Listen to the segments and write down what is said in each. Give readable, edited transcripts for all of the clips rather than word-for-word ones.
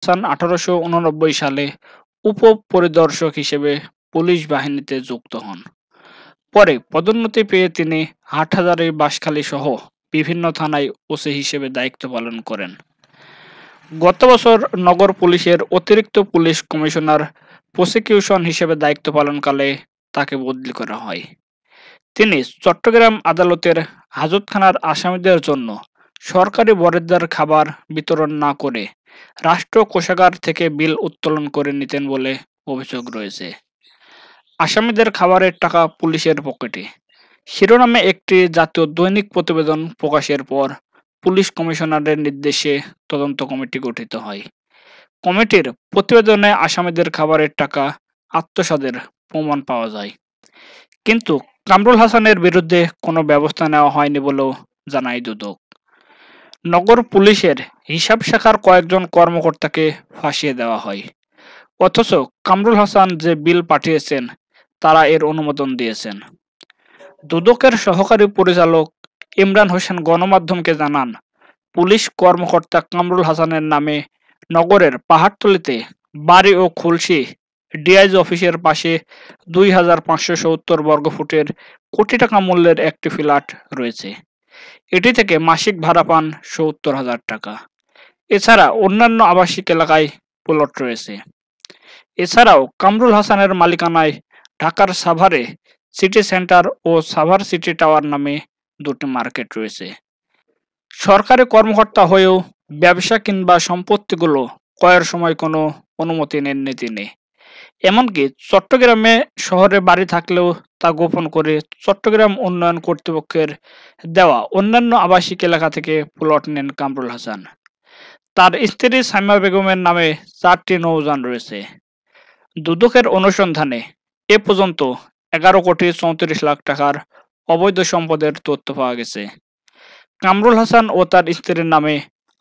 হাসান ১৮৮৯ সালে উপ-পরিদর্শক হিসেবে পুলিশ বাহিনীতে যুক্ত হন। পরে পদোন্নতি পেয়ে তিনি হাটহাজারী, বাঁশখালী সহ বিভিন্ন থানায় ওসি হিসেবে দায়িত্ব পালন করেন। গত বছর নগর পুলিশের অতিরিক্ত পুলিশ কমিশনার প্রসিকিউশন হিসেবে দায়িত্ব পালনকালে তাকে বদলি করা হয়। তিনি চট্টগ্রাম আদালতের হাজতখানার আসামিদের জন্য সরকারি বরাদ্দের খাবার বিতরণ না করে রাষ্ট্র কোষাগার থেকে বিল উত্তোলন করে নিতেন বলে অভিযোগ রয়েছে। আসামিদের খাবারের টাকা পুলিশের পকেটে শিরোনামে একটি জাতীয় দৈনিক প্রতিবেদন প্রকাশের পর পুলিশ কমিশনারের নির্দেশে তদন্ত কমিটি গঠিত হয়। কমিটির প্রতিবেদনে আসামিদের খাবারের টাকা আত্মসাতের প্রমাণ পাওয়া যায়, কিন্তু কামরুল হাসানের বিরুদ্ধে কোনো ব্যবস্থা নেওয়া হয়নি বলেও জানায় দুদক। নগর পুলিশের হিসাব শাখার কয়েকজন কর্মকর্তাকে ফাঁসিয়ে দেওয়া হয়, অথচ কামরুল হাসান যে বিল পাঠিয়েছেন তারা এর অনুমোদন দিয়েছেন। দুদকের সহকারী পরিচালক ইমরান হোসেন গণমাধ্যমকে জানান, পুলিশ কর্মকর্তা কামরুল হাসানের নামে নগরের পাহাড়তলীতে বাড়ি ও খুলশী ডিআইজি অফিসের পাশে ২,৫৭০ বর্গফুটের কোটি টাকা মূল্যের একটি ফ্ল্যাট রয়েছে। এটি থেকে মাসিক ভাড়া পান ৭০,০০০ টাকা। এছাড়া অন্যান্য আবাসিক এলাকায় প্লট রয়েছে। এছাড়াও কামরুল হাসানের মালিকানায় ঢাকার সাভারে সিটি সেন্টার ও সাভার সিটি টাওয়ার নামে দুটি মার্কেট রয়েছে। সরকারি কর্মকর্তা হয়েও ব্যবসা কিংবা সম্পত্তিগুলো ক্রয়ের সময় কোনো অনুমতি নেননি তিনি। এমনকি চট্টগ্রামে শহরে বাড়ি থাকলেও তা গোপন করে চট্টগ্রাম উন্নয়ন কর্তৃপক্ষের দেওয়া অন্যান্য আবাসিক এলাকা থেকে প্লট নেন কামরুল হাসান। তার স্ত্রী সাইমা বেগমের নামে ৪টি নৌযান রয়েছে। দুদকের অনুসন্ধানে এ পর্যন্ত ১১,৩৪,০০,০০০ টাকার অবৈধ সম্পদের তথ্য পাওয়া গেছে। কামরুল হাসান ও তার স্ত্রীর নামে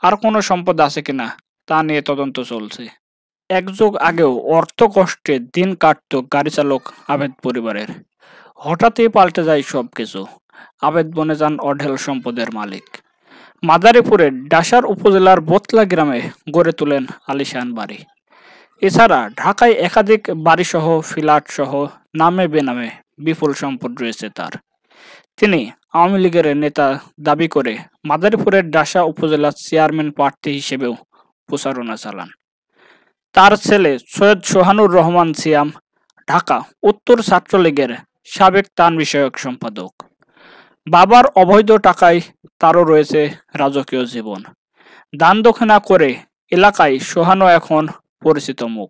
আর কোনো সম্পদ আছে কিনা তা নিয়ে তদন্ত চলছে। এক যুগ আগেও অর্থ কষ্টে দিন কাটত গাড়ি চালক আবেদ পরিবারের। হঠাৎই পাল্টে যায় সবকিছু। আবেদ বনে যান অঢেল সম্পদের মালিক। মাদারীপুরের ডাসার উপজেলার বোতলা গ্রামে গড়ে তোলেন আলিশান বাড়ি। এছাড়া ঢাকায় একাধিক বাড়িসহ ফ্ল্যাট সহ নামে বেনামে বিপুল সম্পদ রয়েছে তার। তিনি আওয়ামী লীগের নেতা দাবি করে মাদারীপুরের ডাসা উপজেলার চেয়ারম্যান প্রার্থী হিসেবেও প্রচারণা চালান। তার ছেলে সৈয়দ সোহানুর রহমান সিয়াম ঢাকা উত্তর ছাত্রলীগের সাবেক ত্রাণ বিষয়ক সম্পাদক। বাবার অবৈধ টাকায় তারও রয়েছে রাজকীয় জীবন। দান দক্ষিণা করে এলাকায় সোহানু এখন পরিচিত মুখ।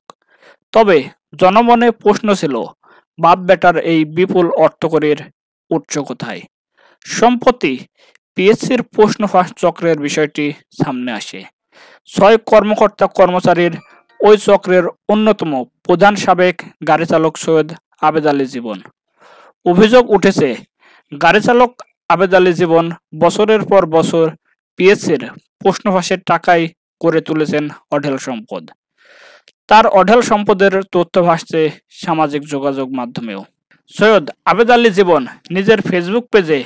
তবে জনমনে প্রশ্ন ছিল, বাপ বেটার এই বিপুল অর্থকড়ির উৎস কোথায়? সম্প্রতি পিএসসির প্রশ্ন ফাঁস চক্রের বিষয়টি সামনে আসে। ৬ কর্মকর্তা কর্মচারীর ওই চক্রের অন্যতম প্রধান সাবেক গাড়ি চালক সৈয়দ আবেদ আলী জীবন। অভিযোগ উঠেছে, গাড়ি চালক আবেদ আলী জীবন বছরের পর বছর পিএসসির প্রশ্ন ফাঁসের টাকায় করে তুলেছেন অঢেল সম্পদ। তার অঢেল সম্পদের তথ্য ভাসছে সামাজিক যোগাযোগ মাধ্যমেও। সৈয়দ আবেদ আলী জীবন নিজের ফেসবুক পেজে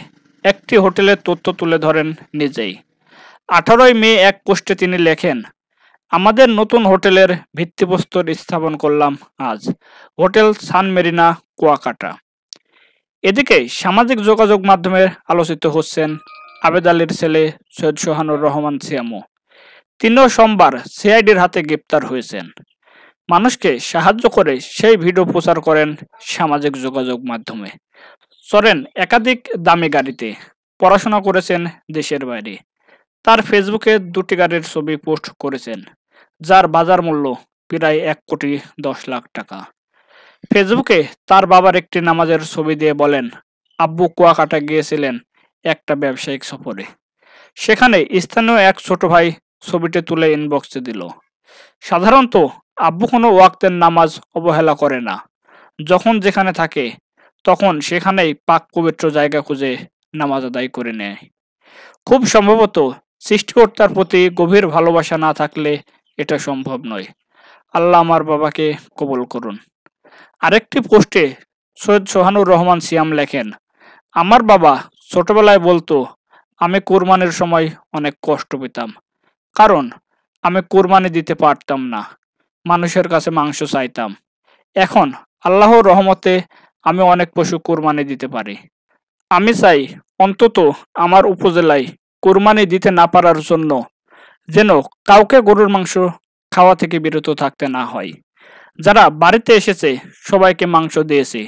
একটি হোটেলের তথ্য তুলে ধরেন নিজেই। ১৮ মে এক পোস্টে তিনি লেখেন, আমাদের নতুন হোটেলের ভিত্তিপ্রস্তর স্থাপন করলাম আজ, হোটেল সান মেরিনা কুয়াকাটা। এদিকে সামাজিক যোগাযোগ মাধ্যমে আলোচিত হচ্ছেন আবেদ আলীর ছেলে সৈয়দ সোহানুর রহমান সিয়ামু। তিনিও সোমবার সিআইডির হাতে গ্রেপ্তার হয়েছেন। মানুষকে সাহায্য করে সেই ভিডিও প্রচার করেন সামাজিক যোগাযোগ মাধ্যমে। চড়েন একাধিক দামি গাড়িতে, পড়াশোনা করেছেন দেশের বাইরে। তার ফেসবুকে ২টি গাড়ির ছবি পোস্ট করেছেন, যার বাজার মূল্য প্রায় ১,১০,০০,০০০ টাকা। ফেসবুকে তার বাবার একটি নামাজের ছবি দিয়ে বলেন, আব্বু কুয়াকাটা গিয়েছিলেন একটা ব্যবসায়িক সফরে। সেখানে স্থানীয় এক ছোট ভাই ছবিটি তুলে ইনবক্সে দিল। সাধারণত আব্বু কোনো ওয়াক্তের নামাজ অবহেলা করে না। যখন যেখানে থাকে তখন সেখানেই পাক পবিত্র জায়গা খুঁজে নামাজ আদায় করে নেয়। খুব সম্ভবত সৃষ্টিকর্তার প্রতি গভীর ভালোবাসা না থাকলে এটা সম্ভব নয়। আল্লাহ আমার বাবাকে কবুল করুন। আরেকটি পোস্টে সৈয়দ সোহানুর রহমান সিয়াম লেখেন, আমার বাবা ছোটবেলায় বলতো, আমি কোরবানির সময় অনেক কষ্ট পেতাম, কারণ আমি কুরবানি দিতে পারতাম না, মানুষের কাছে মাংস চাইতাম। এখন আল্লাহর রহমতে আমি অনেক পশু কুরবানি দিতে পারি। আমি চাই অন্তত আমার উপজেলায় কুরবানি দিতে না পারার জন্য যেন কাউকে গরুর মাংস খাওয়া থেকে বিরত থাকতে না হয়। যারা বাড়িতে এসেছে সবাইকে মাংস দিয়েছি।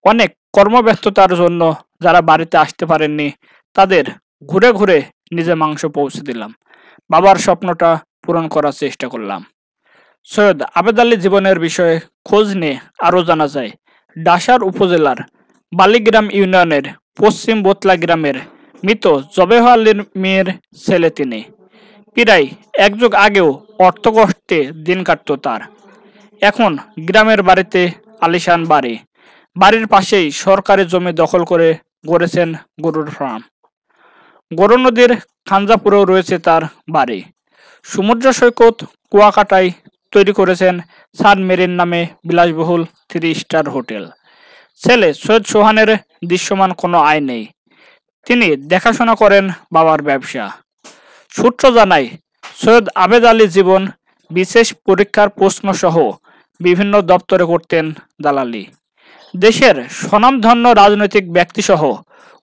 অনেক কর্মব্যস্ততার জন্য যারা বাড়িতে আসতে পারেননি তাদের ঘুরে ঘুরে নিজে মাংস পৌঁছে দিলাম। বাবার স্বপ্নটা পূরণ করার চেষ্টা করলাম। সৈয়দ আবেদ আলী জীবনের বিষয়ে খোঁজ নিয়ে আরও জানা যায়, ডাসার উপজেলার বালিগ্রাম ইউনিয়নের পশ্চিম বোতলা গ্রামের মৃত জবেহ আলীর মেয়ের ছেলে তিনি। প্রায় এক যুগ আগেও অর্থকষ্টে দিন কাটত তার। এখন গ্রামের বাড়িতে আলিশান বাড়ি, বাড়ির পাশেই সরকারি জমি দখল করে গড়েছেন গরুর ফার্ম। গরু নদীর খাঞ্জাপুরেও রয়েছে তার বাড়ি। সমুদ্র সৈকত কুয়াকাটায় তৈরি করেছেন সানমেরিন নামে বিলাসবহুল 3 স্টার হোটেল। ছেলে সৈয়দ সোহানের দৃশ্যমান কোনো আয় নেই, তিনি দেখাশোনা করেন বাবার ব্যবসা। সূত্র জানায়, সৈয়দ আবেদ আলী জীবন বিশেষ পরীক্ষার প্রশ্ন সহ বিভিন্ন দপ্তরে করতেন দালালি। দেশের স্বনামধন্য রাজনৈতিক ব্যক্তিসহ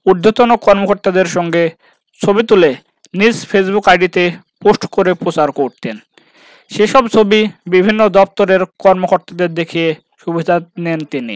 ঊর্ধ্বতন কর্মকর্তাদের সঙ্গে ছবি তুলে নিজ ফেসবুক আইডিতে পোস্ট করে প্রচার করতেন। সেসব ছবি বিভিন্ন দপ্তরের কর্মকর্তাদের দেখিয়ে সুবিধা নেন তিনি।